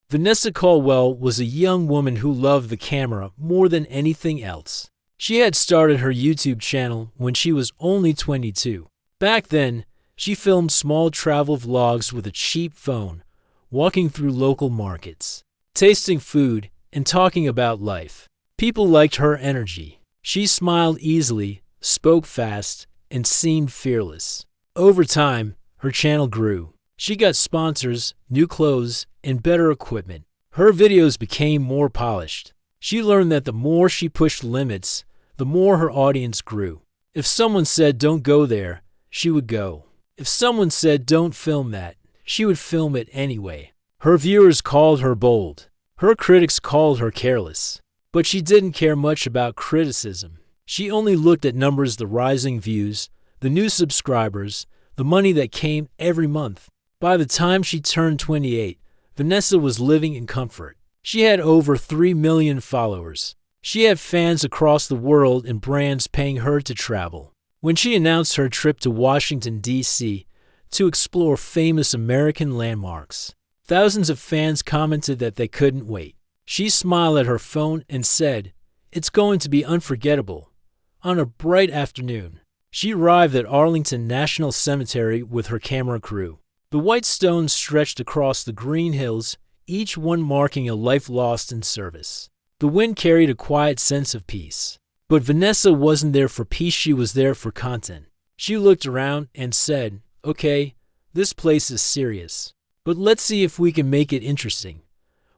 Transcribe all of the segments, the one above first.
Vanessa Caldwell was a young woman who loved the camera more than anything else. She had started her YouTube channel when she was only 22. Back then, she filmed small travel vlogs with a cheap phone, walking through local markets, tasting food, and talking about life. People liked her energy. She smiled easily, spoke fast, and seemed fearless. Over time, her channel grew. She got sponsors, new clothes, and better equipment. Her videos became more polished. She learned that the more she pushed limits, the more her audience grew. If someone said don't go there, she would go. If someone said don't film that, she would film it anyway. Her viewers called her bold. Her critics called her careless. But she didn't care much about criticism. She only looked at numbers: the rising views, the new subscribers, the money that came every month. By the time she turned 28, Vanessa was living in comfort. She had over 3 million followers. She had fans across the world and brands paying her to travel. When she announced her trip to Washington, D.C. to explore famous American landmarks, thousands of fans commented that they couldn't wait. She smiled at her phone and said, "It's going to be unforgettable." On a bright afternoon, she arrived at Arlington National Cemetery with her camera crew. The white stones stretched across the green hills, each one marking a life lost in service. The wind carried a quiet sense of peace. But Vanessa wasn't there for peace, she was there for content. She looked around and said, "Okay, this place is serious, but let's see if we can make it interesting."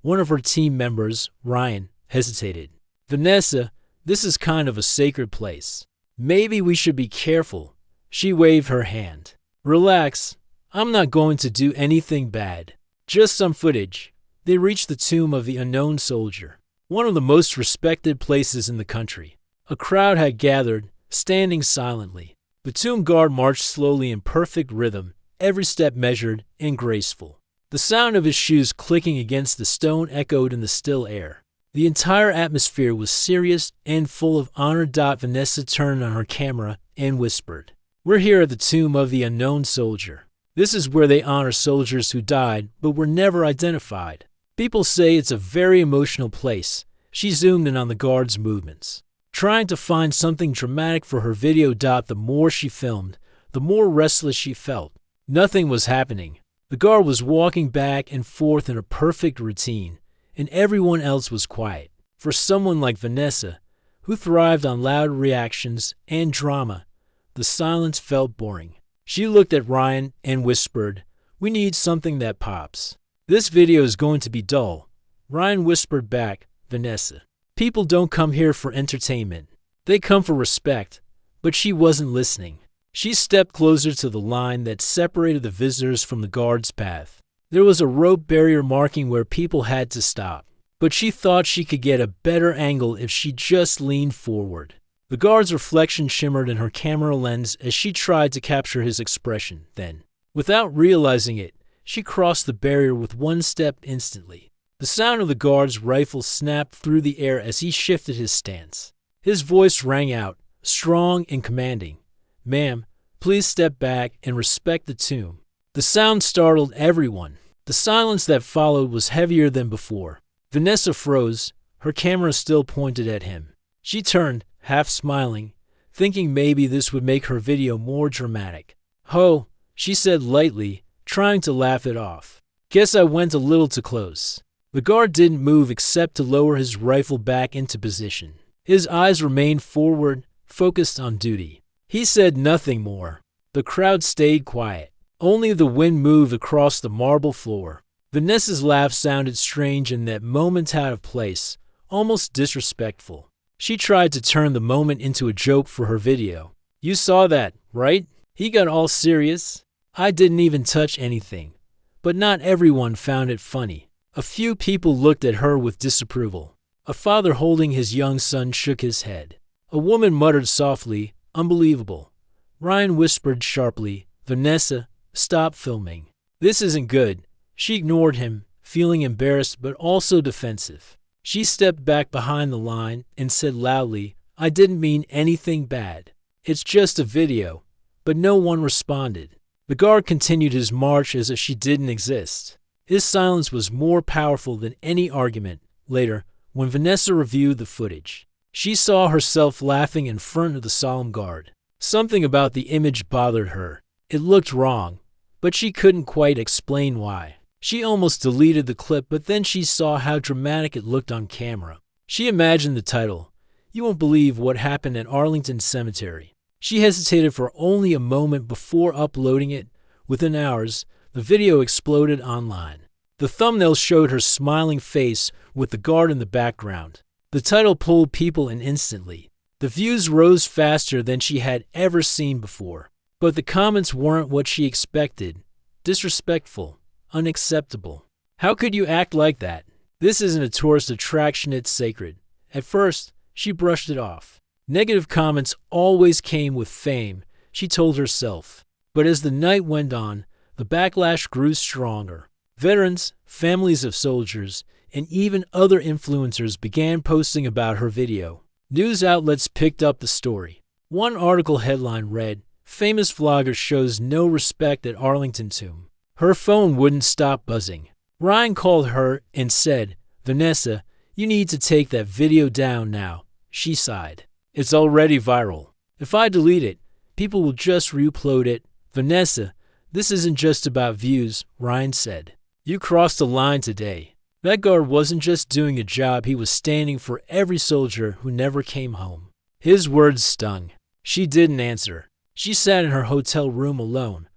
One of her team members, Ryan, hesitated. "Vanessa, this is kind of a sacred place. Maybe we should be careful." She waved her hand. "Relax, I'm not going to do anything bad. Just some footage." They reached the tomb of the unknown soldier, one of the most respected places in the country. A crowd had gathered, standing silently. The tomb guard marched slowly in perfect rhythm, every step measured and graceful. The sound of his shoes clicking against the stone echoed in the still air. The entire atmosphere was serious and full of honor. Vanessa turned on her camera and whispered, "We're here at the tomb of the unknown soldier. This is where they honor soldiers who died but were never identified. People say it's a very emotional place." She zoomed in on the guard's movements, trying to find something dramatic for her video. The more she filmed, the more restless she felt. Nothing was happening. The guard was walking back and forth in a perfect routine, and everyone else was quiet. For someone like Vanessa, who thrived on loud reactions and drama, the silence felt boring. She looked at Ryan and whispered, "We need something that pops." "This video is going to be dull." Ryan whispered back, "Vanessa, people don't come here for entertainment. They come for respect." But she wasn't listening. She stepped closer to the line that separated the visitors from the guard's path. There was a rope barrier marking where people had to stop, but she thought she could get a better angle if she just leaned forward. The guard's reflection shimmered in her camera lens as she tried to capture his expression. Then, without realizing it, she crossed the barrier with one step instantly. The sound of the guard's rifle snapped through the air as he shifted his stance. His voice rang out, strong and commanding. "Ma'am, please step back and respect the tomb." The sound startled everyone. The silence that followed was heavier than before. Vanessa froze, her camera still pointed at him. She turned, half smiling, thinking maybe this would make her video more dramatic. "Ho," she said lightly, trying to laugh it off. "Guess I went a little too close." The guard didn't move except to lower his rifle back into position. His eyes remained forward, focused on duty. He said nothing more. The crowd stayed quiet. Only the wind moved across the marble floor. Vanessa's laugh sounded strange in that moment, out of place, almost disrespectful. She tried to turn the moment into a joke for her video. "You saw that, right? He got all serious. I didn't even touch anything." But not everyone found it funny. A few people looked at her with disapproval. A father holding his young son shook his head. A woman muttered softly, "Unbelievable." Ryan whispered sharply, "Vanessa, stop filming. This isn't good." She ignored him, feeling embarrassed but also defensive. She stepped back behind the line and said loudly, "I didn't mean anything bad. It's just a video." But no one responded. The guard continued his march as if she didn't exist. His silence was more powerful than any argument. Later, when Vanessa reviewed the footage, she saw herself laughing in front of the solemn guard. Something about the image bothered her. It looked wrong, but she couldn't quite explain why. She almost deleted the clip, but then she saw how dramatic it looked on camera. She imagined the title, "You Won't Believe What Happened at Arlington Cemetery." She hesitated for only a moment before uploading it. Within hours, the video exploded online. The thumbnail showed her smiling face with the guard in the background. The title pulled people in instantly. The views rose faster than she had ever seen before. But the comments weren't what she expected. Disrespectful. Unacceptable. How could you act like that? This isn't a tourist attraction, it's sacred. At first, she brushed it off. Negative comments always came with fame, she told herself. But as the night went on, the backlash grew stronger. Veterans, families of soldiers, and even other influencers began posting about her video. News outlets picked up the story. One article headline read, "Famous vlogger shows no respect at Arlington Tomb." Her phone wouldn't stop buzzing. Ryan called her and said, "Vanessa, you need to take that video down now." She sighed. "It's already viral. If I delete it, people will just re-upload it." "Vanessa, this isn't just about views," Ryan said. "You crossed the line today." That guard wasn't just doing a job, he was standing for every soldier who never came home. His words stung. She didn't answer. She sat in her hotel room alone,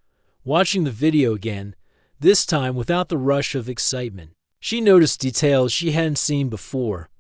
watching the video again, this time without the rush of excitement. She noticed details she hadn't seen before.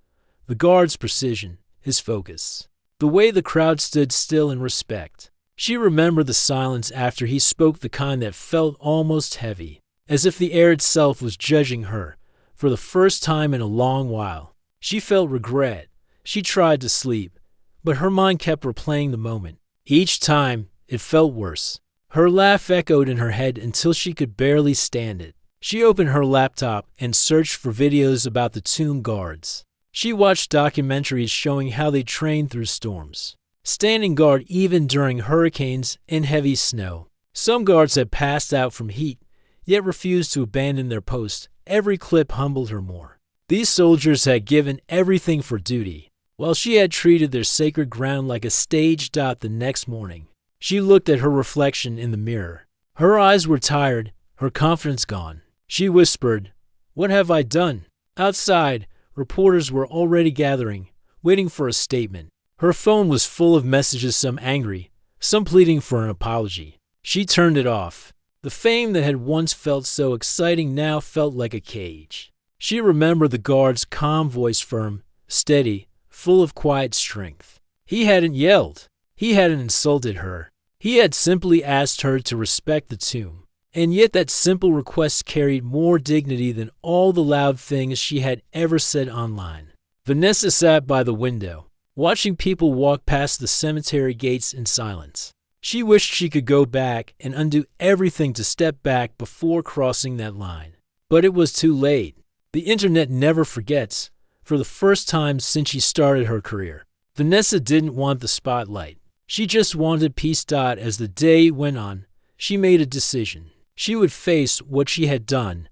The guard's precision, his focus, the way the crowd stood still in respect. She remembered the silence after he spoke, the kind that felt almost heavy, as if the air itself was judging her. For the first time in a long while, she felt regret. She tried to sleep, but her mind kept replaying the moment. Each time, it felt worse. Her laugh echoed in her head until she could barely stand it. She opened her laptop and searched for videos about the tomb guards. She watched documentaries showing how they trained through storms, standing guard even during hurricanes and heavy snow. Some guards had passed out from heat, yet refused to abandon their post. Every clip humbled her more. These soldiers had given everything for duty, while she had treated their sacred ground like a stage. The next morning, she looked at her reflection in the mirror. Her eyes were tired, her confidence gone. She whispered, "What have I done?" Outside, reporters were already gathering, waiting for a statement. Her phone was full of messages, some angry, some pleading for an apology. She turned it off. The fame that had once felt so exciting now felt like a cage. She remembered the guard's calm voice, firm, steady, full of quiet strength. He hadn't yelled. He hadn't insulted her. He had simply asked her to respect the tomb. And yet that simple request carried more dignity than all the loud things she had ever said online. Vanessa sat by the window, watching people walk past the cemetery gates in silence. She wished she could go back and undo everything to step back before crossing that line. But it was too late. The internet never forgets. For the first time since she started her career, Vanessa didn't want the spotlight. She just wanted peace. As the day went on, she made a decision. She would face what she had done,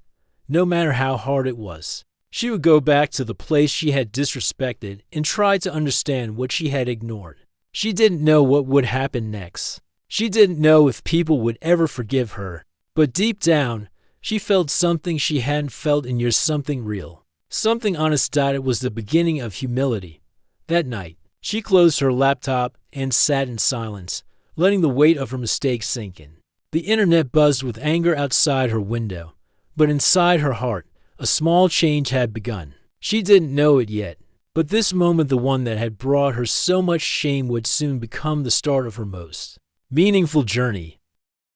no matter how hard it was. She would go back to the place she had disrespected and try to understand what she had ignored. She didn't know what would happen next. She didn't know if people would ever forgive her. But deep down, she felt something she hadn't felt in years, something real, something honest. It was the beginning of humility. That night, she closed her laptop and sat in silence, letting the weight of her mistakes sink in. The internet buzzed with anger outside her window, but inside her heart, a small change had begun. She didn't know it yet, but this moment, the one that had brought her so much shame, would soon become the start of her most meaningful journey.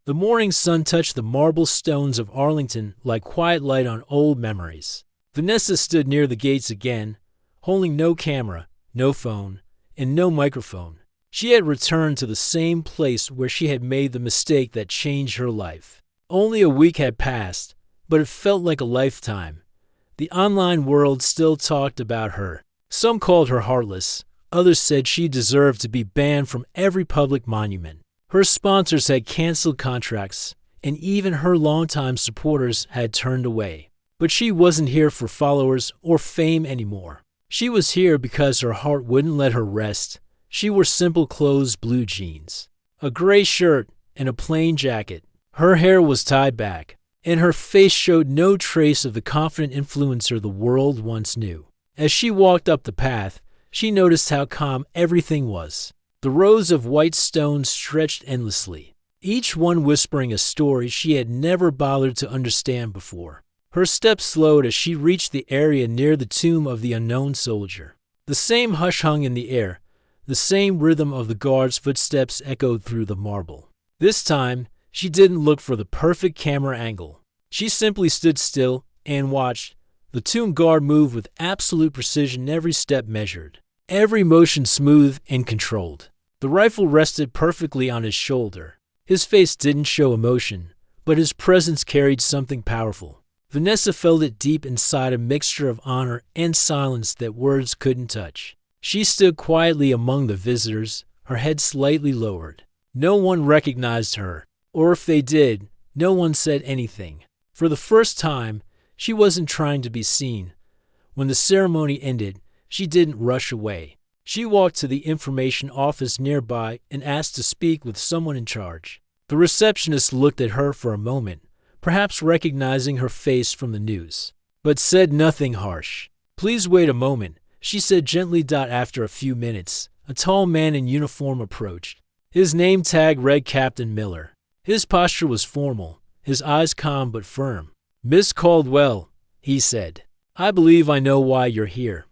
The morning sun touched the marble stones of Arlington like quiet light on old memories. Vanessa stood near the gates again, holding no camera, no phone, and no microphone. She had returned to the same place where she had made the mistake that changed her life. Only a week had passed, but it felt like a lifetime. The online world still talked about her. Some called her heartless. Others said she deserved to be banned from every public monument. Her sponsors had canceled contracts, and even her longtime supporters had turned away. But she wasn't here for followers or fame anymore. She was here because her heart wouldn't let her rest. She wore simple clothes, blue jeans, a gray shirt, and a plain jacket. Her hair was tied back, and her face showed no trace of the confident influencer the world once knew. As she walked up the path, she noticed how calm everything was. The rows of white stones stretched endlessly, each one whispering a story she had never bothered to understand before. Her steps slowed as she reached the area near the tomb of the unknown soldier. The same hush hung in the air. The same rhythm of the guard's footsteps echoed through the marble. This time, she didn't look for the perfect camera angle. She simply stood still and watched. The tomb guard moved with absolute precision, every step measured, every motion smooth and controlled. The rifle rested perfectly on his shoulder. His face didn't show emotion, but his presence carried something powerful. Vanessa felt it deep inside, a mixture of honor and silence that words couldn't touch. She stood quietly among the visitors, her head slightly lowered. No one recognized her, or if they did, no one said anything. For the first time, she wasn't trying to be seen. When the ceremony ended, she didn't rush away. She walked to the information office nearby and asked to speak with someone in charge. The receptionist looked at her for a moment, perhaps recognizing her face from the news, but said nothing harsh. "Please wait a moment," she said gently. After a few minutes, a tall man in uniform approached. His name tag read Captain Miller. His posture was formal, his eyes calm but firm. "Miss Caldwell," he said, "I believe I know why you're here."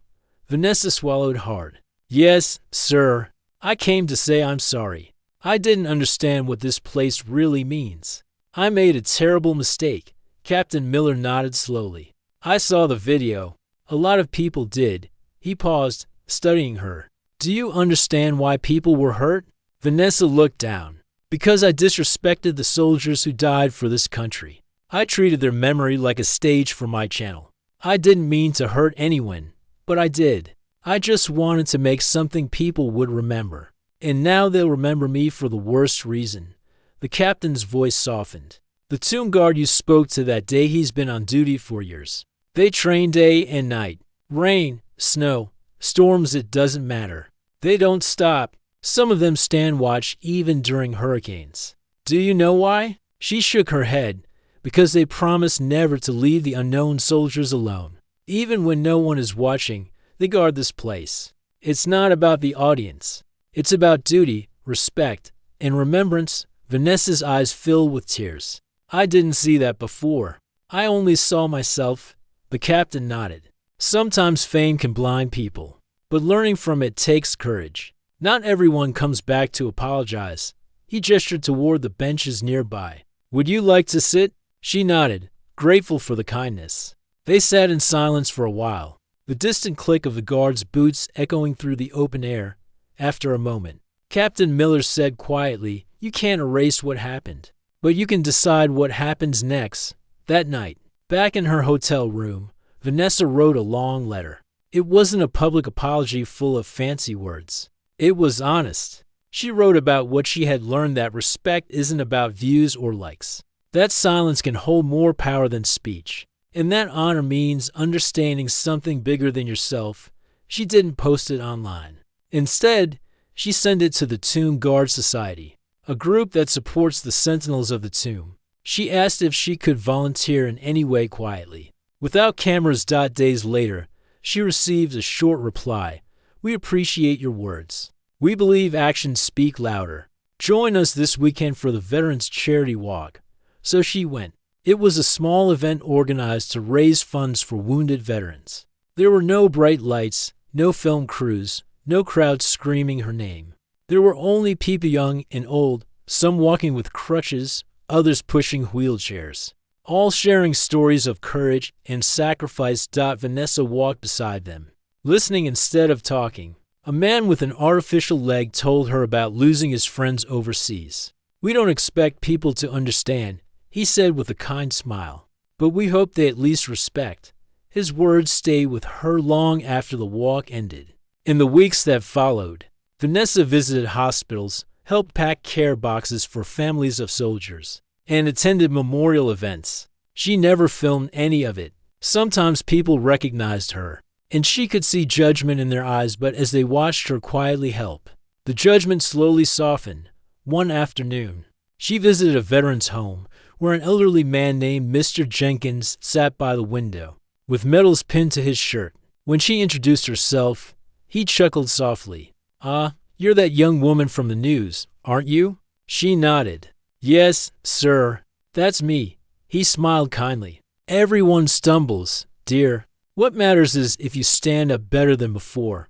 Vanessa swallowed hard. "Yes, sir. I came to say I'm sorry. I didn't understand what this place really means. I made a terrible mistake." Captain Miller nodded slowly. "I saw the video. A lot of people did." He paused, studying her. "Do you understand why people were hurt?" Vanessa looked down. "Because I disrespected the soldiers who died for this country. I treated their memory like a stage for my channel. I didn't mean to hurt anyone, but I did. I just wanted to make something people would remember. And now they'll remember me for the worst reason." The captain's voice softened. "The tomb guard you spoke to that day, he's been on duty for years. They train day and night. Rain, snow, storms, it doesn't matter. They don't stop. Some of them stand watch even during hurricanes. Do you know why?" She shook her head. "Because they promise never to leave the unknown soldiers alone. Even when no one is watching, they guard this place. It's not about the audience. It's about duty, respect, and remembrance." Vanessa's eyes filled with tears. "I didn't see that before. I only saw myself." The captain nodded. "Sometimes fame can blind people, but learning from it takes courage. Not everyone comes back to apologize." He gestured toward the benches nearby. "Would you like to sit?" She nodded, grateful for the kindness. They sat in silence for a while, the distant click of the guard's boots echoing through the open air. After a moment, Captain Miller said quietly, "You can't erase what happened, but you can decide what happens next." That night, back in her hotel room, Vanessa wrote a long letter. It wasn't a public apology full of fancy words. It was honest. She wrote about what she had learned, that respect isn't about views or likes, that silence can hold more power than speech, and that honor means understanding something bigger than yourself. She didn't post it online. Instead, she sent it to the Tomb Guard Society, a group that supports the sentinels of the tomb. She asked if she could volunteer in any way quietly. Without cameras. Days later, she received a short reply. "We appreciate your words. We believe actions speak louder. Join us this weekend for the Veterans Charity Walk." So she went. It was a small event organized to raise funds for wounded veterans. There were no bright lights, no film crews, no crowds screaming her name. There were only people, young and old, some walking with crutches, others pushing wheelchairs, all sharing stories of courage and sacrifice. Vanessa walked beside them, listening instead of talking. A man with an artificial leg told her about losing his friends overseas. "We don't expect people to understand," he said with a kind smile, "but we hope they at least respect." His words stayed with her long after the walk ended. In the weeks that followed, Vanessa visited hospitals, helped pack care boxes for families of soldiers, and attended memorial events. She never filmed any of it, Sometimes people recognized her, and she could see judgment in their eyes, but as they watched her quietly help, the judgment slowly softened. One afternoon, she visited a veteran's home where an elderly man named Mr. Jenkins sat by the window, with medals pinned to his shirt. When she introduced herself, he chuckled softly. "Ah, you're that young woman from the news, aren't you?" She nodded. "Yes, sir, that's me." He smiled kindly. "Everyone stumbles, dear. What matters is if you stand up better than before."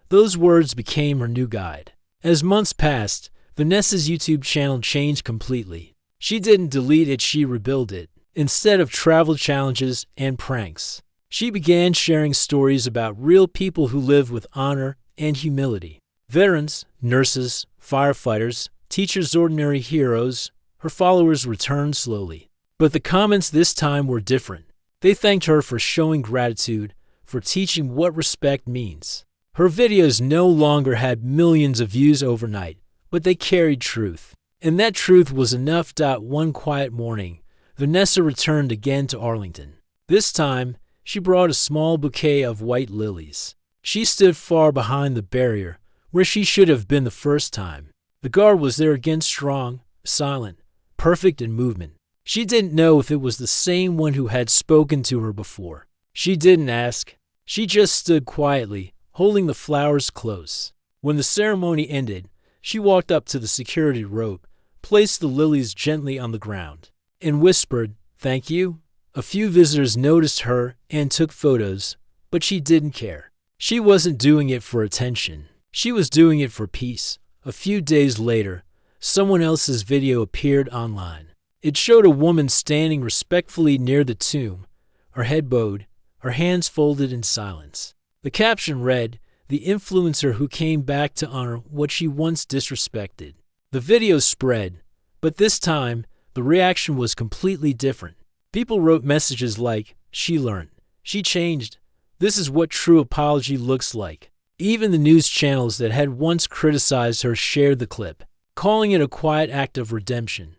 Those words became her new guide. As months passed, Vanessa's YouTube channel changed completely. She didn't delete it, she rebuilt it. Instead of travel challenges and pranks, she began sharing stories about real people who live with honor and humility. Veterans, nurses, firefighters, teachers, ordinary heroes. Her followers returned slowly. But the comments this time were different. They thanked her for showing gratitude, for teaching what respect means. Her videos no longer had millions of views overnight, but they carried truth. And that truth was enough. One quiet morning, Vanessa returned again to Arlington. This time, she brought a small bouquet of white lilies. She stood far behind the barrier, where she should have been the first time. The guard was there again, strong, silent, perfect in movement. She didn't know if it was the same one who had spoken to her before. She didn't ask. She just stood quietly, holding the flowers close. When the ceremony ended, she walked up to the security rope, placed the lilies gently on the ground, and whispered, "Thank you." A few visitors noticed her and took photos, but she didn't care. She wasn't doing it for attention. She was doing it for peace. A few days later, someone else's video appeared online. It showed a woman standing respectfully near the tomb, her head bowed, her hands folded in silence. The caption read, "The influencer who came back to honor what she once disrespected." The video spread, but this time, the reaction was completely different. People wrote messages like, "She learned. She changed. This is what true apology looks like." Even the news channels that had once criticized her shared the clip, calling it a quiet act of redemption.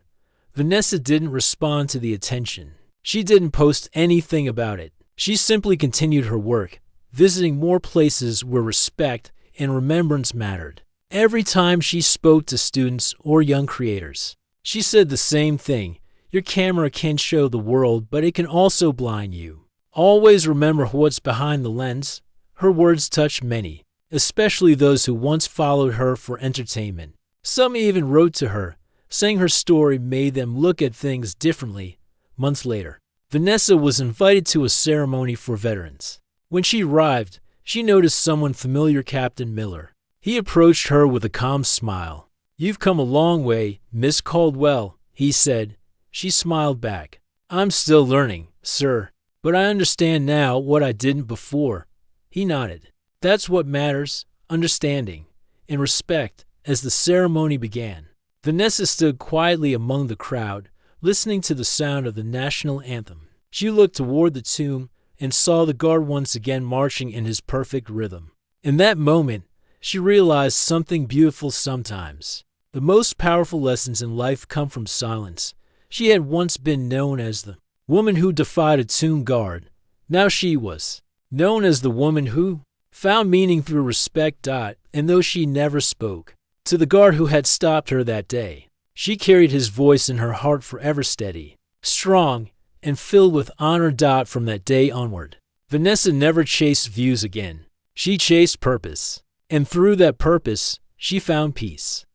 Vanessa didn't respond to the attention. She didn't post anything about it. She simply continued her work, visiting more places where respect and remembrance mattered. Every time she spoke to students or young creators, she said the same thing: your camera can show the world, but it can also blind you. Always remember what's behind the lens. Her words touched many, especially those who once followed her for entertainment. Some even wrote to her, saying her story made them look at things differently. Months later, Vanessa was invited to a ceremony for veterans. When she arrived, she noticed someone familiar, Captain Miller. He approached her with a calm smile. "You've come a long way, Miss Caldwell," he said. She smiled back. "I'm still learning, sir, but I understand now what I didn't before." He nodded. "That's what matters, understanding and respect." As the ceremony began, Vanessa stood quietly among the crowd, listening to the sound of the national anthem. She looked toward the tomb and saw the guard once again marching in his perfect rhythm. In that moment, she realized something beautiful. Sometimes the most powerful lessons in life come from silence. She had once been known as the woman who defied a tomb guard. Now she was known as the woman who found meaning through respect. And though she never spoke to the guard who had stopped her that day, she carried his voice in her heart, forever steady, strong, and filled with honor. From that day onward, Vanessa never chased views again. She chased purpose, and through that purpose, she found peace.